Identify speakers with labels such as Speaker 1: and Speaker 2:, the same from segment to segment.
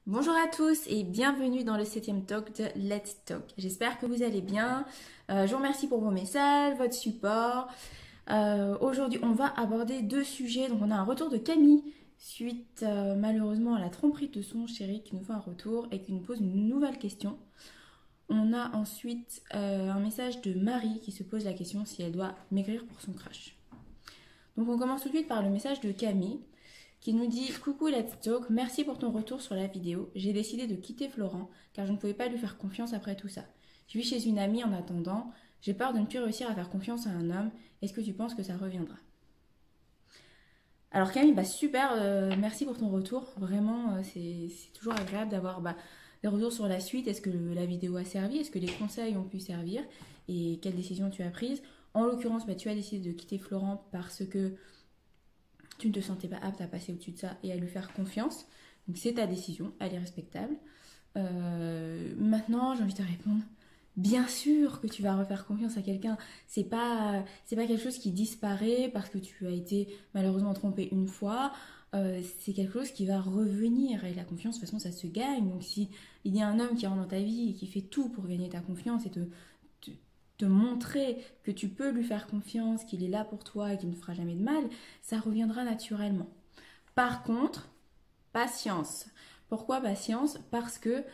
Speaker 1: Bonjour à tous et bienvenue dans le 7e talk de Let's Talk. J'espère que vous allez bien. Je vous remercie pour vos messages, votre support. Aujourd'hui, on va aborder deux sujets. Donc, on a un retour de Camille suite malheureusement à la tromperie de son chéri qui nous fait un retour et qui nous pose une nouvelle question. On a ensuite un message de Marie qui se pose la question si elle doit maigrir pour son crush. Donc, on commence tout de suite par le message de Camille qui nous dit coucou Let's Talk, merci pour ton retour sur la vidéo. J'ai décidé de quitter Florent car je ne pouvais pas lui faire confiance après tout ça. Je vis chez une amie en attendant. J'ai peur de ne plus réussir à faire confiance à un homme. Est-ce que tu penses que ça reviendra? Alors Camille, super, merci pour ton retour. Vraiment, c'est toujours agréable d'avoir des retours sur la suite. Est-ce que la vidéo a servi? Est-ce que les conseils ont pu servir? Et quelle décision tu as prise? En l'occurrence, tu as décidé de quitter Florent parce que tu ne te sentais pas apte à passer au-dessus de ça et à lui faire confiance. Donc c'est ta décision, elle est respectable. Maintenant, j'ai envie de te répondre. Bien sûr que tu vas refaire confiance à quelqu'un. C'est pas quelque chose qui disparaît parce que tu as été malheureusement trompé une fois. C'est quelque chose qui va revenir. Et la confiance, de toute façon, ça se gagne. Donc si il y a un homme qui rentre dans ta vie et qui fait tout pour gagner ta confiance et te montrer que tu peux lui faire confiance, qu'il est là pour toi et qu'il ne fera jamais de mal, ça reviendra naturellement. Par contre, patience. Pourquoi patience? Parce que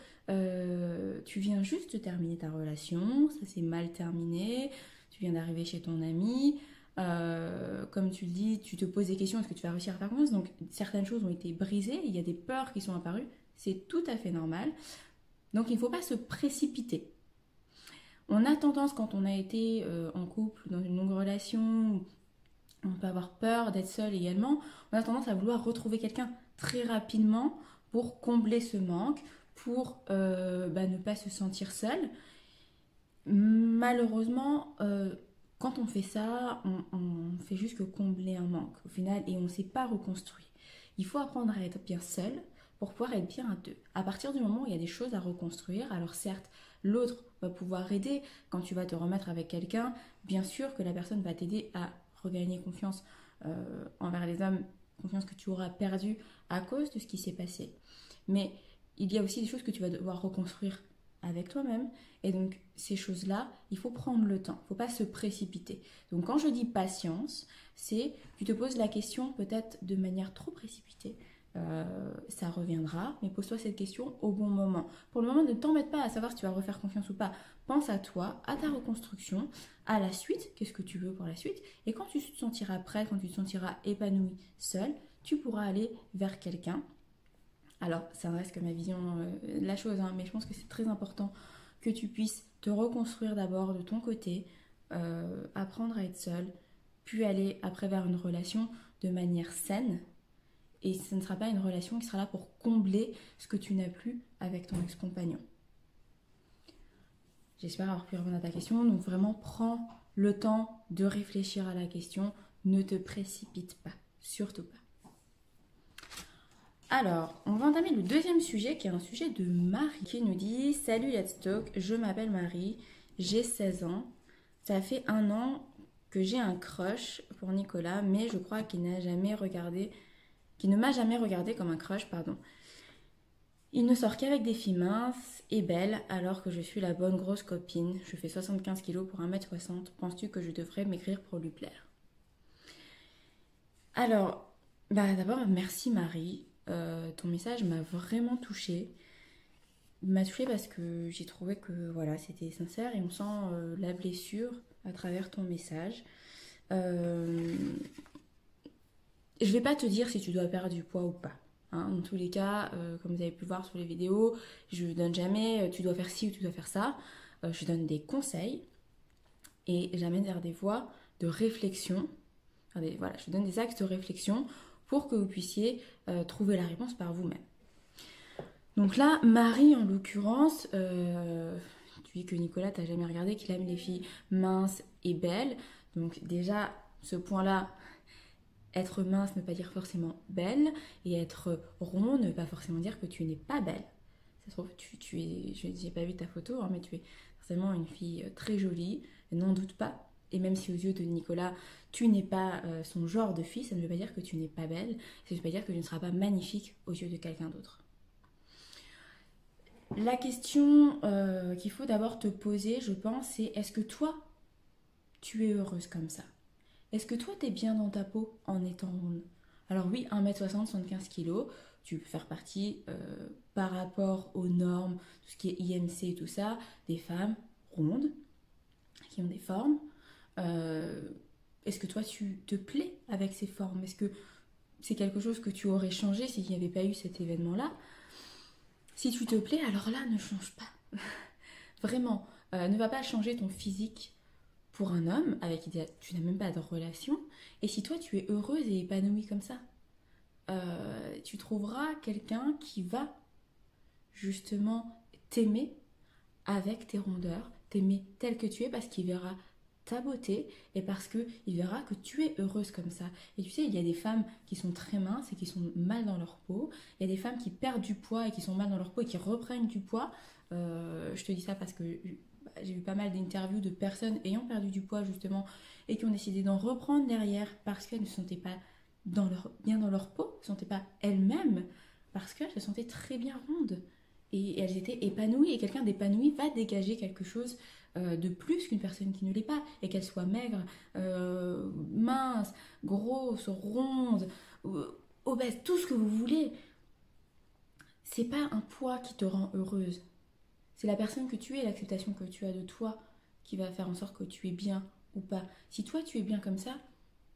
Speaker 1: tu viens juste de terminer ta relation, ça s'est mal terminé, tu viens d'arriver chez ton ami, comme tu le dis, tu te poses des questions, est-ce que tu vas réussir à faire confiance? Donc certaines choses ont été brisées, il y a des peurs qui sont apparues, c'est tout à fait normal. Donc il ne faut pas se précipiter. On a tendance, quand on a été en couple, dans une longue relation, on peut avoir peur d'être seul également, on a tendance à vouloir retrouver quelqu'un très rapidement pour combler ce manque, pour ne pas se sentir seul. Malheureusement, quand on fait ça, on fait juste que combler un manque au final et on ne s'est pas reconstruit. Il faut apprendre à être bien seul pour pouvoir être bien à deux. À partir du moment où il y a des choses à reconstruire, alors certes, l'autre va pouvoir aider quand tu vas te remettre avec quelqu'un. Bien sûr que la personne va t'aider à regagner confiance envers les hommes, confiance que tu auras perdue à cause de ce qui s'est passé. Mais il y a aussi des choses que tu vas devoir reconstruire avec toi-même. Et donc, ces choses-là, il faut prendre le temps. Il ne faut pas se précipiter. Donc, quand je dis patience, c'est tu te poses la question peut-être de manière trop précipitée. Ça reviendra, mais pose-toi cette question au bon moment. Pour le moment, ne t'embête pas à savoir si tu vas refaire confiance ou pas. Pense à toi, à ta reconstruction, à la suite, qu'est-ce que tu veux pour la suite. Et quand tu te sentiras prête, quand tu te sentiras épanoui seul, tu pourras aller vers quelqu'un. Alors, ça ne reste que ma vision de la chose, mais je pense que c'est très important que tu puisses te reconstruire d'abord de ton côté, apprendre à être seul, puis aller après vers une relation de manière saine. Et ce ne sera pas une relation qui sera là pour combler ce que tu n'as plus avec ton ex-compagnon. J'espère avoir pu répondre à ta question. Donc vraiment, prends le temps de réfléchir à la question. Ne te précipite pas, surtout pas. Alors, on va entamer le deuxième sujet qui est un sujet de Marie qui nous dit « Salut Let's Talk, je m'appelle Marie, j'ai 16 ans. Ça fait 1 an que j'ai un crush pour Nicolas, mais je crois qu'il ne m'a jamais regardé comme un crush, pardon. Il ne sort qu'avec des filles minces et belles alors que je suis la bonne grosse copine. Je fais 75 kilos pour 1m60. Penses-tu que je devrais m'écrire pour lui plaire ?» Alors, d'abord, merci Marie. Ton message m'a vraiment touchée. Il m'a touchée parce que j'ai trouvé que voilà, c'était sincère et on sent la blessure à travers ton message. Je vais pas te dire si tu dois perdre du poids ou pas. Dans tous les cas, comme vous avez pu voir sur les vidéos, je ne donne jamais tu dois faire ci ou tu dois faire ça. Je donne des conseils et j'amène vers des voies de réflexion. Voilà, je donne des axes de réflexion pour que vous puissiez trouver la réponse par vous-même. Donc là, Marie, en l'occurrence, tu dis que Nicolas t'a jamais regardé, qu'il aime les filles minces et belles. Donc déjà, ce point-là, être mince ne veut pas dire forcément belle, et être rond ne veut pas forcément dire que tu n'es pas belle. Ça se trouve, tu es, je n'ai pas vu ta photo, mais tu es certainement une fille très jolie, n'en doute pas. Et même si aux yeux de Nicolas, tu n'es pas son genre de fille, ça ne veut pas dire que tu n'es pas belle, ça ne veut pas dire que tu ne seras pas magnifique aux yeux de quelqu'un d'autre. La question qu'il faut d'abord te poser, je pense, c'est est-ce que toi, tu es heureuse comme ça? Est-ce que toi, tu es bien dans ta peau en étant ronde? Alors oui, 1m60, 75 kilos, tu peux faire partie, par rapport aux normes, tout ce qui est IMC et tout ça, des femmes rondes, qui ont des formes. Euh, Est-ce que toi, tu te plais avec ces formes? Est-ce que c'est quelque chose que tu aurais changé s'il n'y avait pas eu cet événement-là? Si tu te plais, alors là, ne change pas. Vraiment, ne va pas changer ton physique pour un homme avec qui tu n'as même pas de relation. Et si toi, tu es heureuse et épanouie comme ça, tu trouveras quelqu'un qui va justement t'aimer avec tes rondeurs, t'aimer tel que tu es parce qu'il verra ta beauté et parce qu'il verra que tu es heureuse comme ça. Et tu sais, il y a des femmes qui sont très minces et qui sont mal dans leur peau. Il y a des femmes qui perdent du poids et qui sont mal dans leur peau et qui reprennent du poids. Je te dis ça parce que j'ai eu pas mal d'interviews de personnes ayant perdu du poids justement et qui ont décidé d'en reprendre derrière parce qu'elles ne se sentaient pas bien dans leur peau, ne se sentaient pas elles-mêmes parce qu'elles se sentaient très bien rondes et elles étaient épanouies. Et quelqu'un d'épanoui va dégager quelque chose de plus qu'une personne qui ne l'est pas, et qu'elle soit maigre, mince, grosse, ronde, obèse, tout ce que vous voulez. C'est pas un poids qui te rend heureuse. C'est la personne que tu es, l'acceptation que tu as de toi qui va faire en sorte que tu es bien ou pas. Si toi tu es bien comme ça,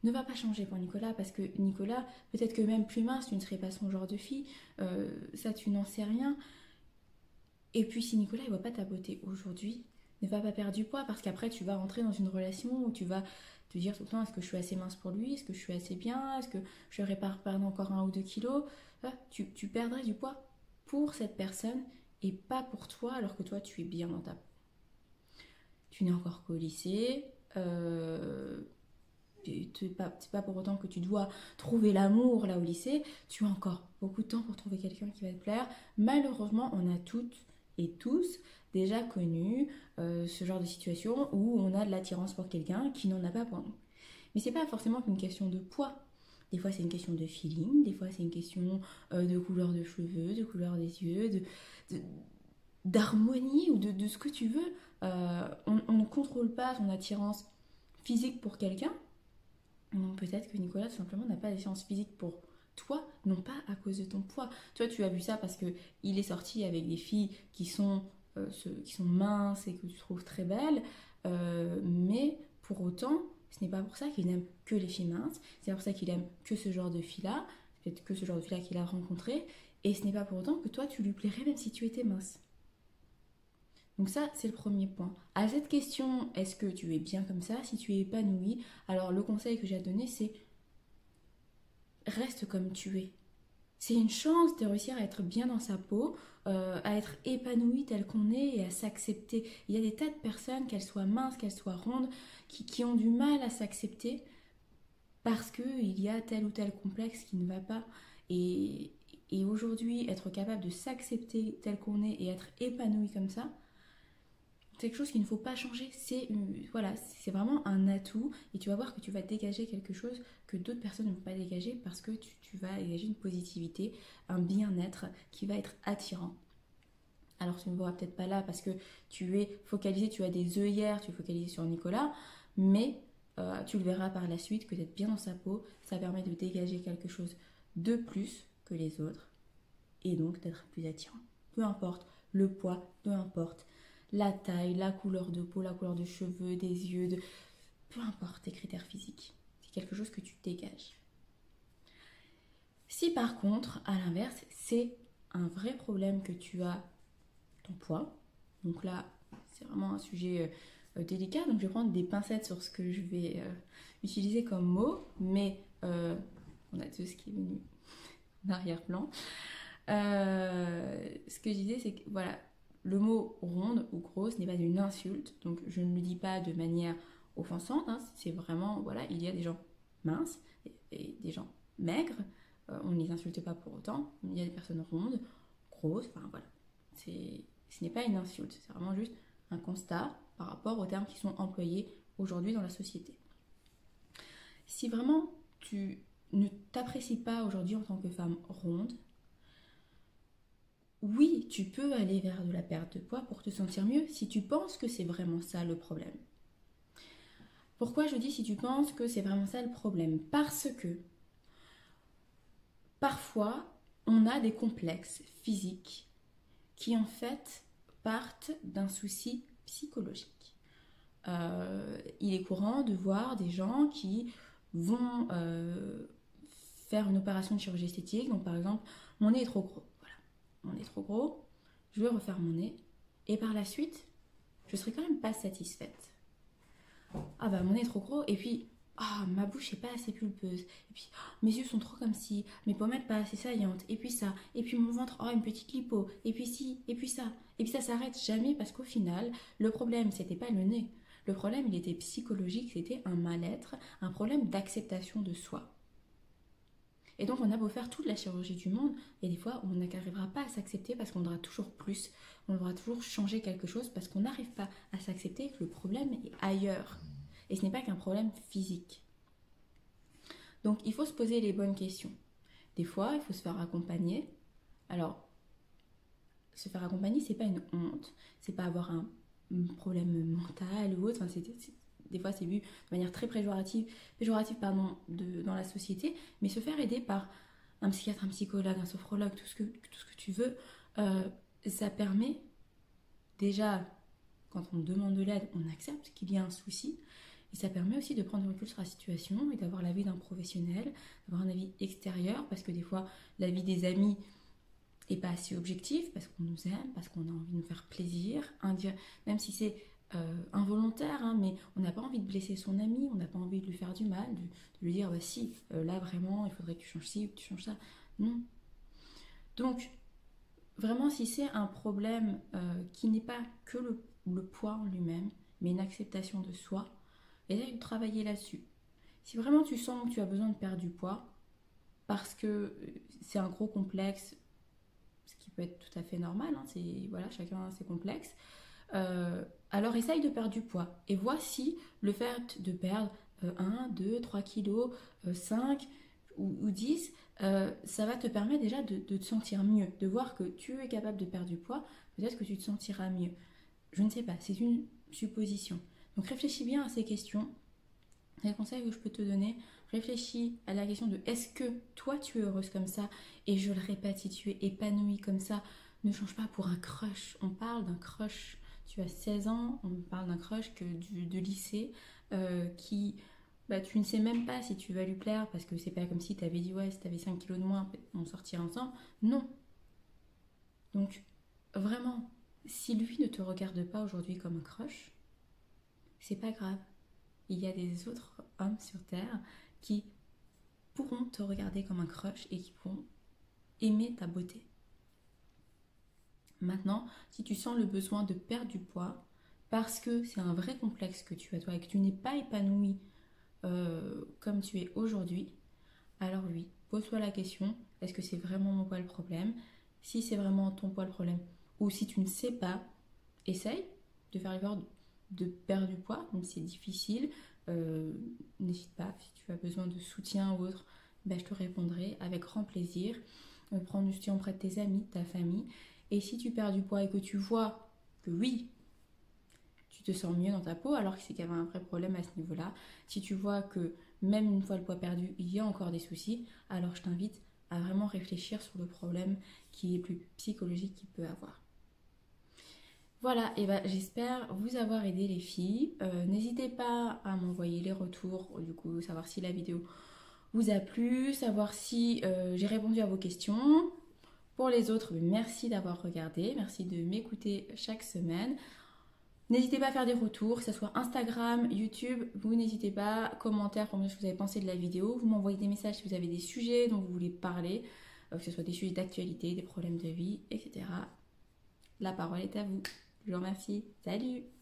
Speaker 1: ne va pas changer pour Nicolas, parce que Nicolas, peut-être que même plus mince, tu ne serais pas son genre de fille, ça tu n'en sais rien. Et puis si Nicolas ne voit pas ta beauté aujourd'hui, ne va pas perdre du poids, parce qu'après tu vas rentrer dans une relation où tu vas te dire tout le temps, est-ce que je suis assez mince pour lui, est-ce que je suis assez bien, est-ce que je répare perdre encore 1 ou 2 kilos. Tu perdrais du poids pour cette personne et pas pour toi, alors que toi tu es bien dans ta peau. Tu n'es encore qu'au lycée, c'est pas pour autant que tu dois trouver l'amour là au lycée, tu as encore beaucoup de temps pour trouver quelqu'un qui va te plaire. Malheureusement, on a toutes et tous déjà connu ce genre de situation où on a de l'attirance pour quelqu'un qui n'en a pas pour nous. Mais c'est pas forcément qu'une question de poids. Des fois, c'est une question de feeling, des fois, c'est une question de couleur de cheveux, de couleur des yeux, de- d'harmonie ou de ce que tu veux. On ne contrôle pas son attirance physique pour quelqu'un. Donc peut-être que Nicolas tout simplement n'a pas d'attirance physique pour toi, non pas à cause de ton poids. Toi, tu as vu ça parce que il est sorti avec des filles qui sont minces et que tu trouves très belles, mais pour autant, ce n'est pas pour ça qu'il n'aime que les filles minces. C'est pas pour ça qu'il aime que ce genre de filles-là. C'est peut-être que ce genre de filles-là qu'il a rencontré. Et ce n'est pas pour autant que toi, tu lui plairais même si tu étais mince. Donc ça, c'est le premier point. À cette question, est-ce que tu es bien comme ça? Si tu es épanoui, alors le conseil que j'ai à te donner, c'est reste comme tu es. C'est une chance de réussir à être bien dans sa peau, à être épanoui tel qu'on est et à s'accepter. Il y a des tas de personnes, qu'elles soient minces, qu'elles soient rondes, qui ont du mal à s'accepter parce qu'il y a tel ou tel complexe qui ne va pas. Et, et aujourd'hui, être capable de s'accepter tel qu'on est et être épanoui comme ça, c'est quelque chose qu'il ne faut pas changer. Voilà, c'est vraiment un atout et tu vas voir que tu vas dégager quelque chose que d'autres personnes ne vont pas dégager parce que tu vas dégager une positivité, un bien-être qui va être attirant. Alors tu ne me verras peut-être pas là parce que tu es focalisé, tu as des œillères, tu es focalisé sur Nicolas, mais tu le verras par la suite que d'être bien dans sa peau, ça permet de dégager quelque chose de plus que les autres et donc d'être plus attirant. Peu importe le poids, peu importe la taille, la couleur de peau, la couleur de cheveux, des yeux, peu importe tes critères physiques. C'est quelque chose que tu dégages. Si par contre, à l'inverse, c'est un vrai problème que tu as ton poids, donc là, c'est vraiment un sujet délicat, donc je vais prendre des pincettes sur ce que je vais utiliser comme mot, mais on a tout ce qui est venu en arrière-plan. Ce que je disais, c'est que voilà, le mot ronde ou grosse n'est pas une insulte, donc je ne le dis pas de manière offensante, hein, c'est vraiment, voilà, il y a des gens minces et des gens maigres, on ne les insulte pas pour autant, il y a des personnes rondes, grosses, enfin voilà, ce n'est pas une insulte, c'est vraiment juste un constat par rapport aux termes qui sont employés aujourd'hui dans la société. Si vraiment tu ne t'apprécies pas aujourd'hui en tant que femme ronde, oui, tu peux aller vers de la perte de poids pour te sentir mieux si tu penses que c'est vraiment ça le problème. Pourquoi je dis si tu penses que c'est vraiment ça le problème? Parce que parfois, on a des complexes physiques qui en fait partent d'un souci psychologique. Il est courant de voir des gens qui vont faire une opération de chirurgie esthétique. Donc par exemple, mon nez est trop gros. Voilà, mon nez est trop gros, je vais refaire mon nez. Et par la suite, je serai quand même pas satisfaite. Ah bah mon nez est trop gros et puis ma bouche est pas assez pulpeuse et puis mes yeux sont trop comme ci, mes pommettes pas assez saillantes et puis ça et puis mon ventre une petite lipo et puis ci et puis ça s'arrête jamais parce qu'au final le problème c'était pas le nez, le problème il était psychologique, c'était un mal-être, un problème d'acceptation de soi. Et donc on a beau faire toute la chirurgie du monde et des fois on n'arrivera pas à s'accepter parce qu'on devra toujours plus, on devra toujours changer quelque chose parce qu'on n'arrive pas à s'accepter et que le problème est ailleurs. Et ce n'est pas qu'un problème physique. Donc il faut se poser les bonnes questions. Des fois il faut se faire accompagner. Alors se faire accompagner c'est pas une honte, c'est pas avoir un problème mental ou autre, enfin, des fois c'est vu de manière très péjorative dans la société, mais se faire aider par un psychiatre, un psychologue, un sophrologue, tout ce que tu veux, ça permet déjà, quand on demande de l'aide, on accepte qu'il y a un souci, et ça permet aussi de prendre du recul sur la situation et d'avoir l'avis d'un professionnel, d'avoir un avis extérieur, parce que des fois l'avis des amis n'est pas assez objectif, parce qu'on nous aime, parce qu'on a envie de nous faire plaisir, même si c'est involontaire, hein, mais on n'a pas envie de blesser son ami, on n'a pas envie de lui faire du mal, de lui dire si, là vraiment il faudrait que tu changes ci ou que tu changes ça. Non. Donc vraiment si c'est un problème qui n'est pas que le poids en lui-même, mais une acceptation de soi, essaye de travailler là-dessus. Si vraiment tu sens que tu as besoin de perdre du poids, parce que c'est un gros complexe, ce qui peut être tout à fait normal, hein, voilà, chacun a ses complexes, alors essaye de perdre du poids et vois si le fait de perdre 1, 2, 3 kilos, 5 ou 10, ça va te permettre déjà de te sentir mieux, de voir que tu es capable de perdre du poids, peut-être que tu te sentiras mieux. Je ne sais pas, c'est une supposition. Donc réfléchis bien à ces questions. Les conseils que je peux te donner, réfléchis à la question de est-ce que toi tu es heureuse comme ça? Et je le répète, si tu es épanouie comme ça, ne change pas pour un crush. On parle d'un crush. Tu as 16 ans, on parle d'un crush de lycée qui, tu ne sais même pas si tu vas lui plaire parce que c'est pas comme si tu avais dit ouais, si tu avais 5 kilos de moins, on sortirait ensemble. Non. Donc, vraiment, si lui ne te regarde pas aujourd'hui comme un crush, c'est pas grave. Il y a des autres hommes sur Terre qui pourront te regarder comme un crush et qui pourront aimer ta beauté. Maintenant, si tu sens le besoin de perdre du poids, parce que c'est un vrai complexe que tu as toi et que tu n'es pas épanoui comme tu es aujourd'hui, alors oui, pose-toi la question, est-ce que c'est vraiment mon poids le problème? Si c'est vraiment ton poids le problème, ou si tu ne sais pas, essaye de faire l'effort de perdre du poids, même si c'est difficile. N'hésite pas, si tu as besoin de soutien ou autre, je te répondrai avec grand plaisir. Prendre du soutien auprès de tes amis, de ta famille. Et si tu perds du poids et que tu vois que oui, tu te sens mieux dans ta peau, alors que c'est qu'il y avait un vrai problème à ce niveau-là, si tu vois que même une fois le poids perdu, il y a encore des soucis, alors je t'invite à vraiment réfléchir sur le problème qui est plus psychologique qu'il peut avoir. Voilà, et j'espère vous avoir aidé les filles. N'hésitez pas à m'envoyer les retours, du coup, savoir si la vidéo vous a plu, savoir si j'ai répondu à vos questions. Pour les autres, merci d'avoir regardé, merci de m'écouter chaque semaine. N'hésitez pas à faire des retours, que ce soit Instagram, YouTube, vous n'hésitez pas, commentaires pour me dire ce que vous avez pensé de la vidéo. Vous m'envoyez des messages si vous avez des sujets dont vous voulez parler, que ce soit des sujets d'actualité, des problèmes de vie, etc. La parole est à vous. Je vous remercie. Salut!